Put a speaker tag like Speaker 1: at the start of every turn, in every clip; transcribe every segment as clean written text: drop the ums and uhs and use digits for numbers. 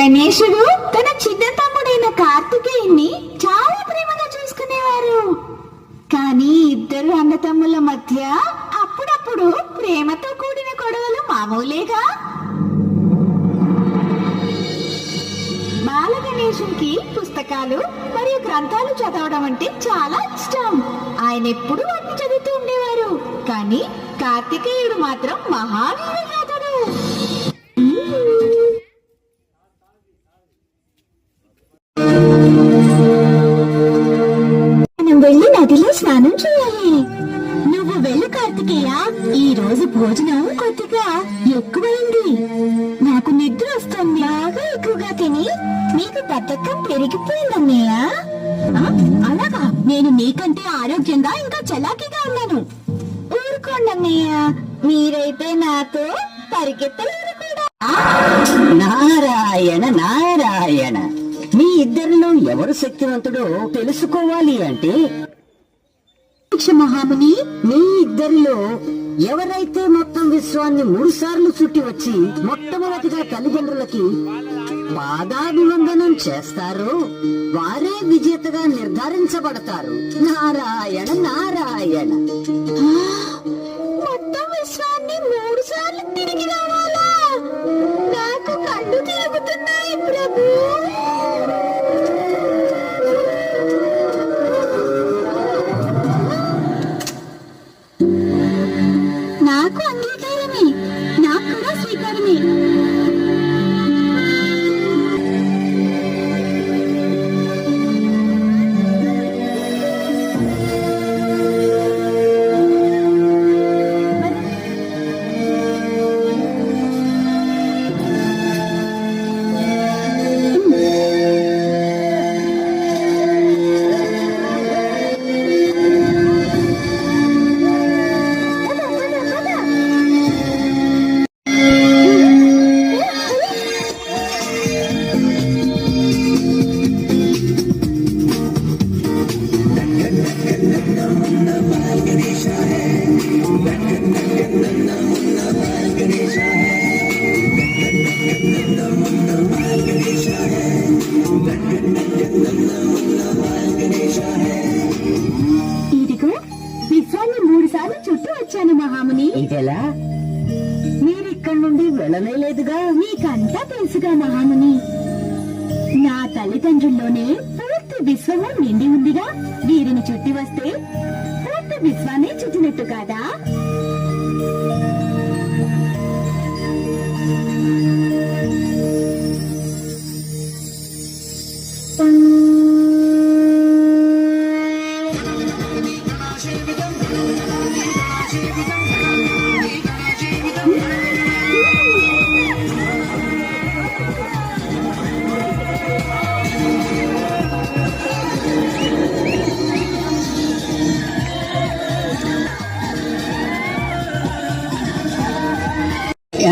Speaker 1: గణేశుడు తన చిన్న తమ్ముడైన కార్తికేయుణ్ణి చాలా ప్రేమగా చూసుకునేవారు. కానీ ఇద్దరు అన్నతమ్ముల మధ్య అప్పుడప్పుడు ప్రేమతో కూడిన గొడవలు మామూలేగా. బాల గణేశునికి పుస్తకాలు మరియు గ్రంథాలు చదవడం అంటే చాలా ఇష్టం. ఆయన ఎప్పుడు వాటిని చదువుతూ ఉండేవారు. కానీ కార్తికేయుడు మాత్రం మహావీరనాథుడు. మనం వెళ్ళి నదిలో స్నానం చేయాలి. నువ్వు వెళ్ళు కార్తికేయ. ఈ రోజు భోజనం కొద్దిగా ఎక్కువైంది. నాకు నిద్ర వస్తుంది. బాగా ఎక్కువగా తిని మీకు బద్ధకం పెరిగిపోయిందన్నయ్య. అలాగా? నేను నీకంటే ఆరోగ్యంగా ఇంకా చలాకీగా ఉన్నాను. ఊరుకోండి అన్నయ్య, మీరైతే నాతో పరిగెత్తలేరు కూడా.
Speaker 2: నారాయణ నారాయణ, మీ ఇద్దరిలో ఎవరు శక్తివంతుడో తెలుసుకోవాలి అంటే
Speaker 1: మహాముని,
Speaker 2: మీ ఇద్దరిలో ఎవరైతే మొత్తం విశ్వాన్ని 3 సార్లు చుట్టి వచ్చి మొట్టమొదటిగా తల్లిదండ్రులకి పాదాభివందనం చేస్తారో వారే విజేతగా నిర్ధారించబడతారు. నారాయణ నారాయణ.
Speaker 1: మొత్తం విశ్వాన్ని 3 సార్లు తిరిగి రావాలా? నాకు కళ్ళు తిరుగుతున్నాయి ప్రభు. నాకు అంగీకారమే, నాకు కూడా స్వీకారమే. ఇదిగో విశ్వాన్ని 3 సార్లు చుట్టూ వచ్చాను మహాముని.
Speaker 2: ఇదెలా? మీరిక్కడి నుండి వెళ్ళనే లేదుగా.
Speaker 1: మీకంతా తెలుసుగా మహాముని. నా తల్లిదండ్రుల్లోనే పూర్తి విశ్వము నిండి ఉందిగా. వీరిని చుట్టి వస్తే పూర్తి విశ్వాన్ని చుట్టినట్టు కాదా?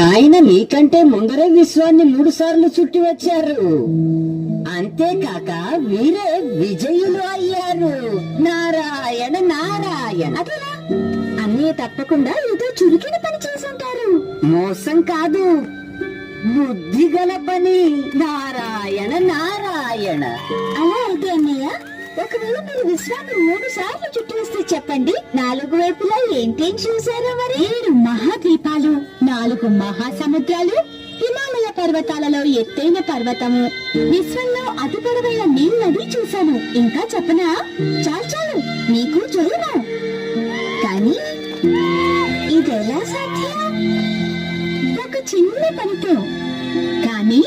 Speaker 2: ఆయన మీకంటే ముందరే విశ్వాన్ని 3 సార్లు చుట్టి వచ్చారు. అంతేకాక వీరే విజయులు అయ్యారు. నారాయణ నారాయణ.
Speaker 1: అదేలా? అన్నయ్య తప్పకుండా ఏదో చురుకిన పని చేసుంటారు.
Speaker 2: మోసం కాదు, బుద్ధి గల పని. నారాయణ నారాయణ.
Speaker 1: అలా అయితే అన్నయ్య, ఒకవేళ మీరు విశ్వాన్ని 3 సార్లు చుట్టూ వస్తే చెప్పండి, 4 వైపులా ఏంటేం చూసారో మరి? 7 మహాద్వీపాలు, 4 మహాసముద్రాలు, హిమాలయ పర్వతాలలో ఎత్తైన పర్వతము, విశ్వంలో అతి పొడవైన నీల్ నది చూశాను. ఇంకా చెప్పనా? చాలు నీకు చూడను. కానీ ఇదెలా సాధ్యం? ఒక చిన్న పనితో. కానీ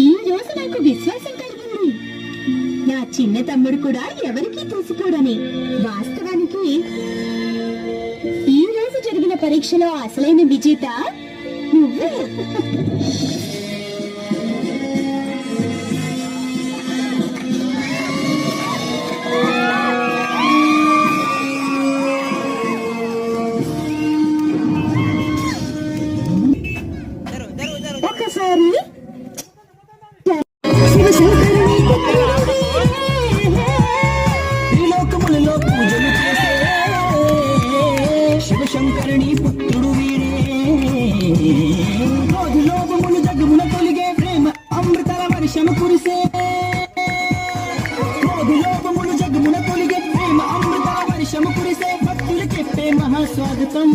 Speaker 1: ఈ రోజు నాకు విశ్వాసం కలిగింది. నా చిన్న తమ్ముడు కూడా ఎవరికీ తీసుకోడని. వాస్తవానికి ఈ రోజు జరిగిన పరీక్షలో అసలైన విజేత నువ్వే. ఒకసారి
Speaker 2: శివశంకరుని పుత్రుడు వీడే.
Speaker 3: అంటే మహాస్వాగతం.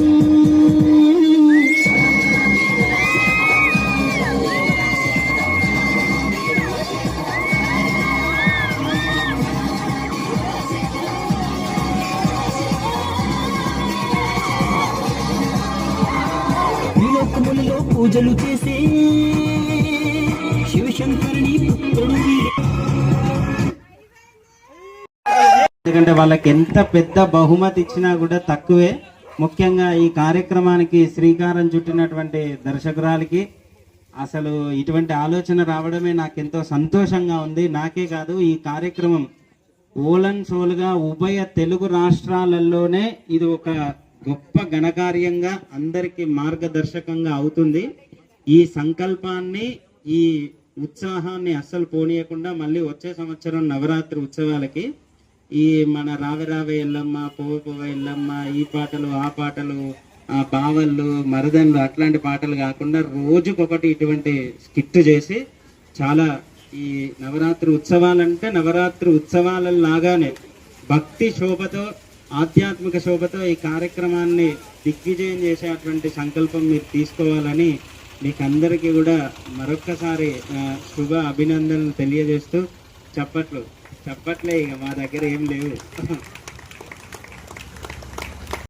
Speaker 3: త్రిలోకములలో పూజలు చేసే శివశంకరుని పుత్రుడు వీడే.
Speaker 4: ఎందుకంటే వాళ్ళకి ఎంత పెద్ద బహుమతి ఇచ్చినా కూడా తక్కువే. ముఖ్యంగా ఈ కార్యక్రమానికి శ్రీకారం చుట్టినటువంటి దర్శకురాలికి అసలు ఇటువంటి ఆలోచన రావడమే నాకెంతో సంతోషంగా ఉంది. నాకే కాదు, ఈ కార్యక్రమం ఓలన్ సోలుగా ఉభయ తెలుగు రాష్ట్రాలలోనే ఇది ఒక గొప్ప ఘనకార్యంగా అందరికీ మార్గదర్శకంగా అవుతుంది. ఈ సంకల్పాన్ని, ఈ ఉత్సాహాన్ని అస్సలు పోనీయకుండా మళ్ళీ వచ్చే సంవత్సరం నవరాత్రి ఉత్సవాలకి ఈ మన రావే రావే ఎల్లమ్మ, పోవే పోవే ఎల్లమ్మ, ఈ పాటలు ఆ పాటలు, ఆ బావళ్ళు మరదన్లు అట్లాంటి పాటలు కాకుండా రోజుకొకటి ఇటువంటి స్కిట్ చేసి చాలా ఈ నవరాత్రి ఉత్సవాలంటే నవరాత్రి ఉత్సవాల లాగానే భక్తి శోభతో, ఆధ్యాత్మిక శోభతో ఈ కార్యక్రమాన్ని దిగ్విజయం చేసేటువంటి సంకల్పం మీరు తీసుకోవాలని మీకు అందరికీ కూడా మరొక్కసారి శుభ అభినందనలు తెలియజేస్తూ చప్పట్లే, ఇక మా దగ్గర ఏం లేవు.